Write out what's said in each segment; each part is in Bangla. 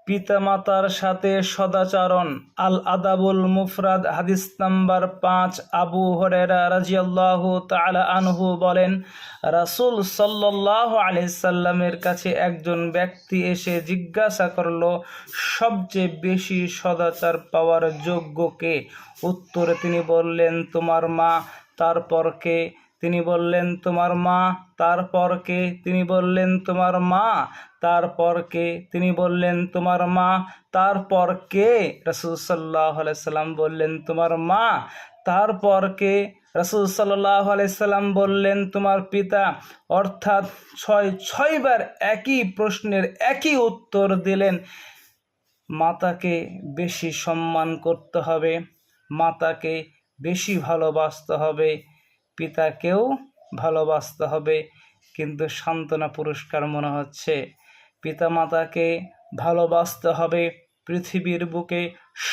পিতামাতার সাথে সদাচরণ। আল আদাবুল মুফরাদ হাদিস নাম্বার 5। আবু হুরায়রা রাদিয়াল্লাহু তাআলা আনহু বলেন, রাসূল সাল্লাল্লাহু আলাইহি সাল্লামের কাছে একজন ব্যক্তি এসে জিজ্ঞাসা করল, সবচেয়ে বেশি সদাচার পাওয়ার যোগ্য কে? উত্তরে তিনি বললেন, তোমার মা। তারপর কে? তিনি বললেন, তোমার মা। তারপর কে? তিনি বললেন, তোমার মা। তারপর কে? তিনি বললেন, তোমার মা। তারপর কে? রাসূল সাল্লাল্লাহু আলাইহি সাল্লাম বললেন, তোমার মা। তারপর কে? রাসূল সাল্লাল্লাহু আলাইহি সাল্লাম বললেন, তোমার পিতা। অর্থাৎ ছয়বার একই প্রশ্নের একই উত্তর দিলেন। মাতাকে বেশি সম্মান করতে হবে, মাতাকে বেশি ভালোবাসতে হবে, পিতাকেও ভালোবাসতে হবে। কিন্তু সান্ত্বনা পুরস্কার মনে হচ্ছে পিতামাতাকে ভালোবাসতে হবে। পৃথিবীর বুকে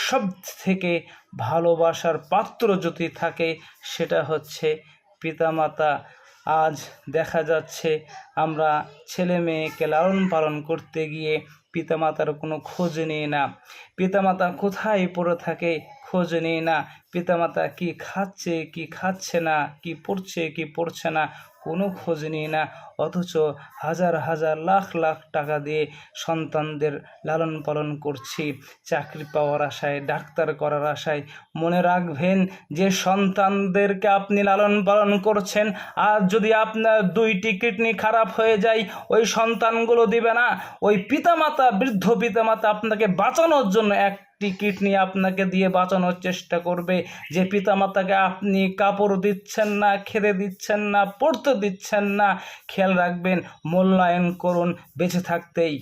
সব থেকে ভালোবাসার পাত্র যদি থাকে সেটা হচ্ছে পিতামাতা। আজ দেখা যাচ্ছে আমরা ছেলে মেয়েকে লালন পালন করতে গিয়ে পিতামাতার কোনো খোঁজ নিই না। পিতামাতা কোথায় পড়ে থাকে খোঁজ নিই না। পিতামাতা কি খাচ্ছে কি খাচ্ছে না, কি পড়ছে কি পড়ছে না, কোনো খোঁজ নিই না। অথচ হাজার হাজার লাখ লাখ টাকা দিয়ে সন্তানদের লালন পালন করছি চাকরি পাওয়ার আশায়, ডাক্তার করার আশায়। মনে রাখবেন যে সন্তানদেরকে আপনি লালন পালন করছেন, আর যদি আপনার 2টি কিডনি খারাপ হয়ে যায় ওই সন্তানগুলো দিবে না। ওই পিতামাতা, বৃদ্ধ পিতামাতা আপনাকে বাঁচানোর জন্য একটি কিডনি আপনাকে দিয়ে বাঁচানোর চেষ্টা করবে। যে পিতামাতাকে আপনি কাপড় দিচ্ছেন না, খেতে দিচ্ছেন না, পড়তে দিচ্ছেন না, খেয়াল রাখবেন, মূল্যায়ন করুন বেঁচে থাকতেই।